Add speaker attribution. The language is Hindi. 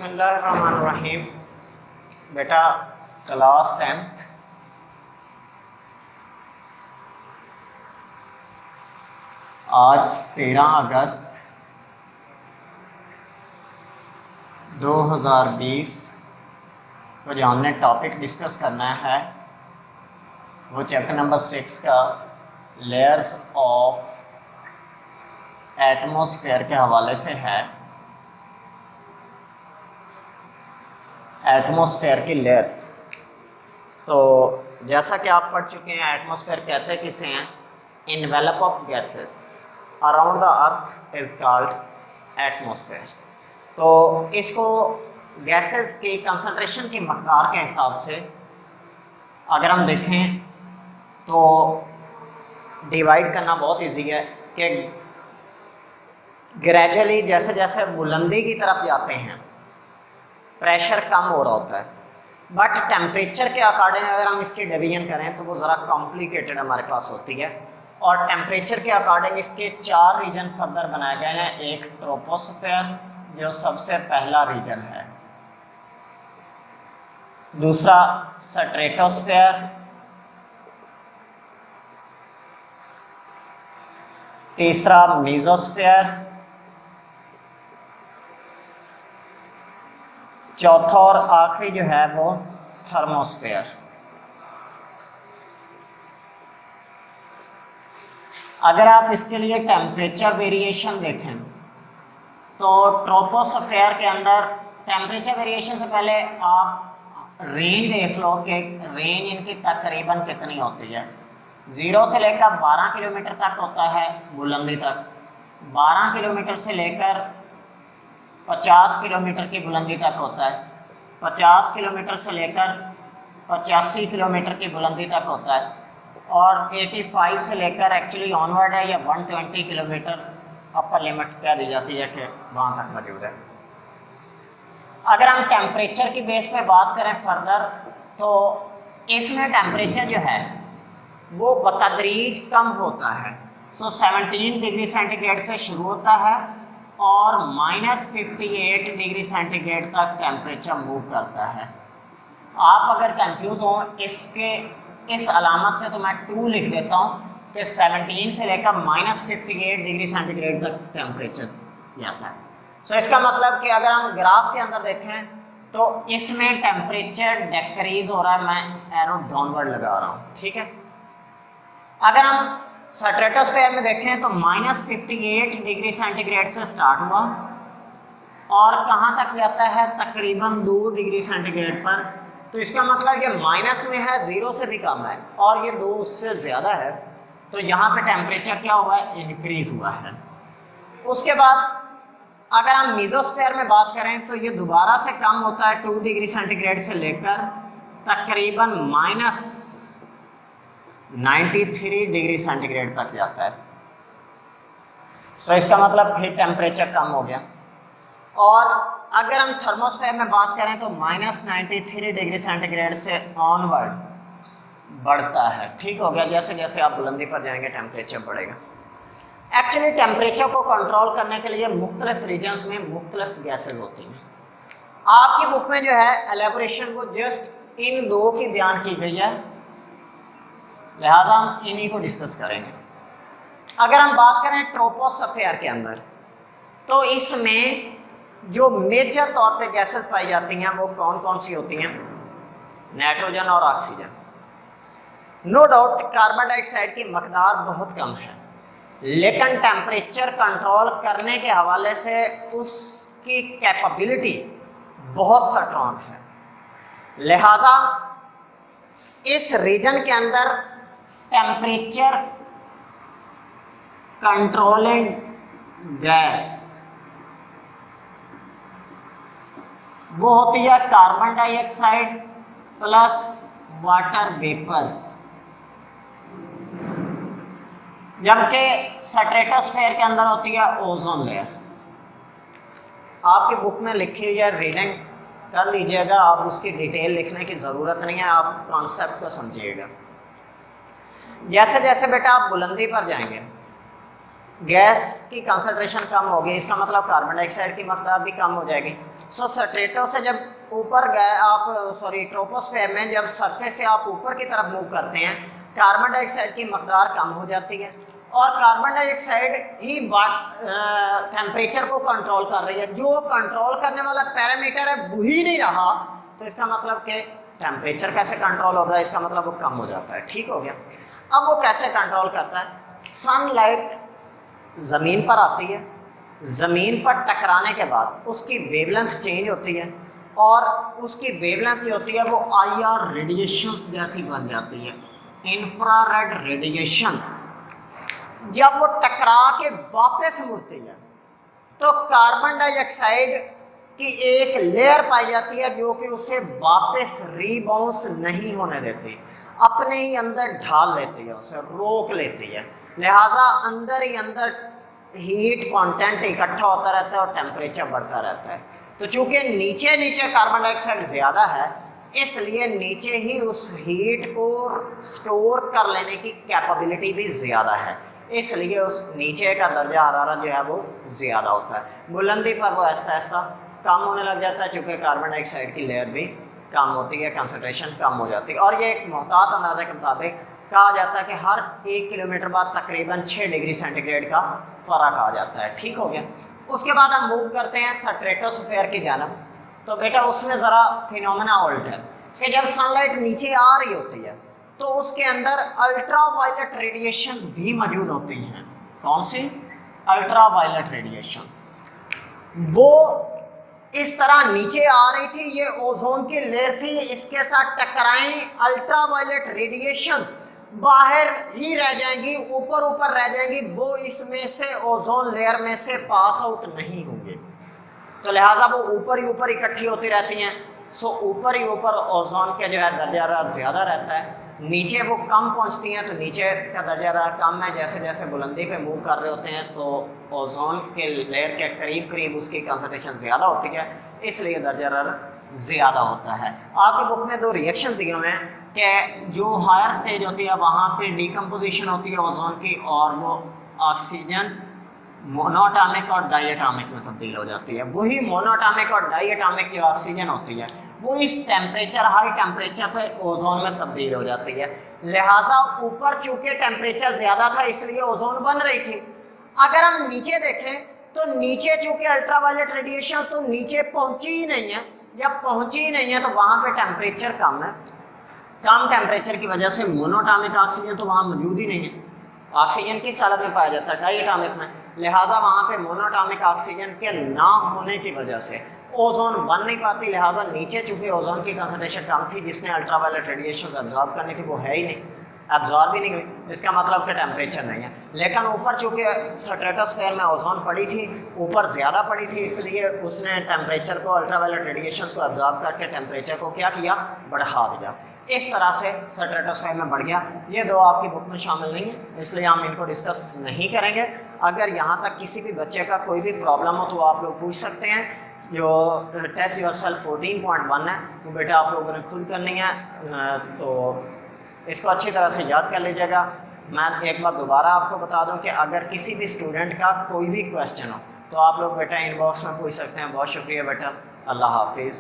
Speaker 1: बिस्मिल्लाहिर्रहमानिर्रहीम। बेटा क्लास 10th आज 13 अगस्त 2020 को जो हमने टॉपिक डिस्कस करना है वो चैप्टर नंबर 6 का लेयर्स ऑफ एटमॉस्फेयर के हवाले से है। एटमॉस्फेयर की लेयर्स, तो जैसा कि आप पढ़ चुके हैं, एटमॉस्फेयर कहते किसे हैं? Envelope of gases around the earth is called atmosphere. तो इसको गैसेस की कंसंट्रेशन की मकदार के हिसाब से अगर हम देखें तो डिवाइड करना बहुत इजी है कि ग्रेजुअली जैसे जैसे बुलंदी की तरफ जाते हैं प्रेशर कम हो रहा होता है, बट टेम्परेचर के अकॉर्डिंग अगर हम इसकी डिवीजन करें तो वो ज़रा कॉम्प्लिकेटेड हमारे पास होती है। और टेम्परेचर के अकॉर्डिंग इसके 4 रीजन फर्दर बनाए गए हैं। एक ट्रोपोस्फेयर जो सबसे पहला रीजन है, दूसरा स्ट्रेटोस्फेयर, तीसरा मेसोस्फेयर, चौथा और आखिरी जो है वो थर्मोस्फेयर। अगर आप इसके लिए टेम्परेचर वेरिएशन देखें तो ट्रोपोस्फेयर के अंदर टेम्परेचर वेरिएशन से पहले आप रेंज देख लो कि रेंज इनकी तकरीबन कितनी होती है। 0 से लेकर 12 किलोमीटर तक होता है बुलंदी तक, 12 किलोमीटर से लेकर 50 किलोमीटर की बुलंदी तक होता है, 50 किलोमीटर से लेकर 85 किलोमीटर की बुलंदी तक होता है, और 85 से लेकर एक्चुअली ऑनवर्ड है या 120 किलोमीटर अपर लिमिट कह दी जाती है कि वहाँ तक मौजूद है। अगर हम टेम्परेचर की बेस पे बात करें फर्दर तो इसमें टेम्परेचर जो है वो बतदरीज कम होता है। 17 डिग्री सेंटीग्रेड से शुरू होता है और -58 डिग्री सेंटीग्रेड तक टेम्परेचर मूव करता है। आप अगर कंफ्यूज हो इसके इस अलामत से तो मैं 2 लिख देता हूँ कि 17 से लेकर -58 डिग्री सेंटीग्रेड तक टेम्परेचर जाता है। सो इसका मतलब कि अगर हम ग्राफ के अंदर देखें तो इसमें टेम्परेचर डिक्रीज हो रहा है। मैं एरो डाउनवर्ड लगा रहा हूँ, ठीक है। अगर हम स्ट्रेटोस्फेयर में देखें तो -58 डिग्री सेंटीग्रेड से स्टार्ट हुआ और कहाँ तक जाता है? तकरीबन 2 डिग्री सेंटीग्रेड पर। तो इसका मतलब ये माइनस में है, 0 से भी कम है, और ये 2 उससे ज़्यादा है। तो यहाँ पे टेम्परेचर क्या हुआ है? इंक्रीज हुआ है। उसके बाद अगर हम मेसोस्फेयर में बात करें तो ये दोबारा से कम होता है, 2 डिग्री सेंटीग्रेड से लेकर तकरीबन -93 डिग्री सेंटीग्रेड तक जाता है। सो इसका मतलब फिर टेम्परेचर कम हो गया। और अगर हम थर्मोस्फेयर में बात करें तो -93 डिग्री सेंटीग्रेड से ऑनवर्ड बढ़ता है। ठीक हो गया, जैसे जैसे आप बुलंदी पर जाएंगे टेम्परेचर बढ़ेगा। एक्चुअली टेम्परेचर को कंट्रोल करने के लिए मुख्तलिफ रीजन्स में मुख्तलिफ गैसेज होती हैं। आपकी बुक में जो है एलेबोरेशन वो जस्ट इन 2 की बयान की गई है, लिहाजा हम इन्हीं को डिस्कस करेंगे। अगर हम बात करें ट्रोपोस्फेयर के अंदर तो इसमें जो मेजर तौर पे गैसेस पाई जाती हैं वो कौन कौन सी होती हैं? नाइट्रोजन और oxygen. No doubt carbon dioxide की मकदार बहुत कम है, लेकिन टेम्परेचर कंट्रोल करने के हवाले से उसकी कैपेबिलिटी बहुत स्ट्रॉन्ग है। लिहाजा इस रीजन के अंदर टेम्परेचर कंट्रोलिंग गैस वो होती है carbon dioxide plus water vapours, जबकि स्ट्रेटोस्फेयर के अंदर होती है ओजोन लेयर। आपकी बुक में लिखी हुई है, रीडिंग कर लीजिएगा, आप उसकी डिटेल लिखने की ज़रूरत नहीं है, आप कॉन्सेप्ट को समझिएगा। जैसे जैसे बेटा आप बुलंदी पर जाएंगे गैस की कंसंट्रेशन कम होगी, इसका मतलब कार्बन डाइऑक्साइड की मकदार भी कम हो जाएगी। सो स्ट्रेटो से जब ऊपर गए आप, सॉरी ट्रोपोस्फेयर में जब सरफेस से आप ऊपर की तरफ मूव करते हैं, कार्बन डाइऑक्साइड की मकदार कम हो जाती है और कार्बन डाइऑक्साइड ही टेम्परेचर को कंट्रोल कर रही है। जो कंट्रोल करने वाला पैरामीटर है वही नहीं रहा, तो इसका मतलब कि टेम्परेचर कैसे कंट्रोल होगा, इसका मतलब वो कम हो जाता है। ठीक हो गया। अब वो कैसे कंट्रोल करता है? सनलाइट ज़मीन पर आती है, ज़मीन पर टकराने के बाद उसकी वेवलेंथ चेंज होती है और उसकी वेवलेंथ जो होती है वो IR रेडिएशंस जैसी बन जाती है, इंफ्रारेड रेडिएशंस। जब वो टकरा के वापस मुड़ती है तो कार्बन डाइऑक्साइड की एक लेयर पाई जाती है जो कि उसे वापस रीबाउंस नहीं होने देती, अपने ही अंदर ढाल लेती है, उसे रोक लेती है। लिहाजा अंदर ही अंदर हीट कंटेंट इकट्ठा होता रहता है और टेम्परेचर बढ़ता रहता है। तो चूंकि नीचे नीचे कार्बन डाइऑक्साइड ज़्यादा है, इसलिए नीचे ही उस हीट को स्टोर कर लेने की कैपेबिलिटी भी ज़्यादा है, इसलिए उस नीचे का दर्जा हरारत जो है वो ज़्यादा होता है। बुलंदी पर वो आहिस्ता आहिस्ता कम होने लग जाता है, चूँकि कार्बन डाइऑक्साइड की लेयर भी कम होती है, कंसनट्रेशन कम हो जाती है। और ये एक मोहतात अंदाजे के मुताबिक कहा जाता है कि हर 1 किलोमीटर बाद तकरीबन 6 डिग्री सेंटीग्रेड का फ़र्क आ जाता है। ठीक हो गया। उसके बाद हम मूव करते हैं स्ट्रेटोस्फेयर की जानब। तो बेटा उसमें ज़रा फिनोमेना उल्ट है कि जब सनलाइट नीचे आ रही होती है तो उसके अंदर अल्ट्रावायलेट रेडिएशन भी मौजूद होती हैं। कौन सी? Ultraviolet radiations. वो इस तरह नीचे आ रही थी, ये ओजोन की लेयर थी, इसके साथ टकराएं अल्ट्रावायलेट रेडिएशंस बाहर ही रह जाएंगी, ऊपर ऊपर रह जाएंगी, वो इसमें से ओजोन लेयर में से पास आउट नहीं होंगे। तो लिहाजा वो ऊपर ही ऊपर इकट्ठी होती रहती हैं। सो ऊपर ही ऊपर ओजोन का जो है दर्जा हरारत ज़्यादा रहता है, नीचे वो कम पहुंचती हैं, तो नीचे का दर्जा हरारत कम है। जैसे जैसे बुलंदी पे मूव कर रहे होते हैं तो ओजोन के लेयर के करीब करीब उसकी कंसंट्रेशन ज़्यादा होती है, इसलिए दर्जा हरारत ज़्यादा होता है। आपकी बुक में 2 रिएक्शन दिए हुए हैं कि जो हायर स्टेज होती है वहाँ पे डिकम्पोजिशन होती है ओजोन की, और वो ऑक्सीजन मोनोएटॉमिक और डायएटॉमिक में तब्दील हो जाती है। वही मोनोएटॉमिक और डायएटॉमिक जो ऑक्सीजन होती है वो इस टेम्परेचर, हाई टेम्परेचर पे ओजोन में तब्दील हो जाती है। लिहाजा ऊपर चूंकि टेम्परेचर ज़्यादा था इसलिए ओजोन बन रही थी। अगर हम नीचे देखें तो नीचे चूंकि अल्ट्रावायलेट रेडिएशन तो नीचे पहुंची ही नहीं है, जब पहुंची ही नहीं है तो वहाँ पे टेम्परेचर कम है। कम टेम्परेचर की वजह से मोनोएटॉमिक ऑक्सीजन तो वहाँ मौजूद ही नहीं है, ऑक्सीजन किस हालत में पाया जाता है? डायएटॉमिक में। लिहाजा वहाँ पे मोनोएटॉमिक ऑक्सीजन के ना होने की वजह से ओजोन बन नहीं पाती। लिहाजा नीचे चूँकि ओजोन की कंसंट्रेशन कम थी, जिसने अल्ट्रावायलेट रेडिएशन एब्जॉर्ब करनी थी वो है ही नहीं, एब्जॉर्ब ही नहीं हुई, इसका मतलब कि टेम्परेचर नहीं है। लेकिन ऊपर चूँकि स्ट्रेटोस्फेयर में ओजोन पड़ी थी, ऊपर ज़्यादा पड़ी थी, इसलिए उसने टेम्परेचर को, अल्ट्रावायलेट रेडिएशन को एब्जॉर्ब करके टेम्परेचर को क्या किया? बढ़ा दिया। इस तरह से स्ट्रेटोस्फेयर में बढ़ गया। ये 2 आपकी बुक में शामिल नहीं है, इसलिए हम इनको डिस्कस नहीं करेंगे। अगर यहाँ तक किसी भी बच्चे का कोई भी प्रॉब्लम हो तो आप लोग पूछ सकते हैं। जो टेस्ट योरसेल्फ 14.1 है वो बेटा आप लोगों ने खुद करनी है, तो इसको अच्छी तरह से याद कर लीजिएगा। मैं एक बार दोबारा आपको बता दूं कि अगर किसी भी स्टूडेंट का कोई भी क्वेश्चन हो तो आप लोग बेटा इनबॉक्स में पूछ सकते हैं। बहुत शुक्रिया बेटा, अल्लाह हाफिज़।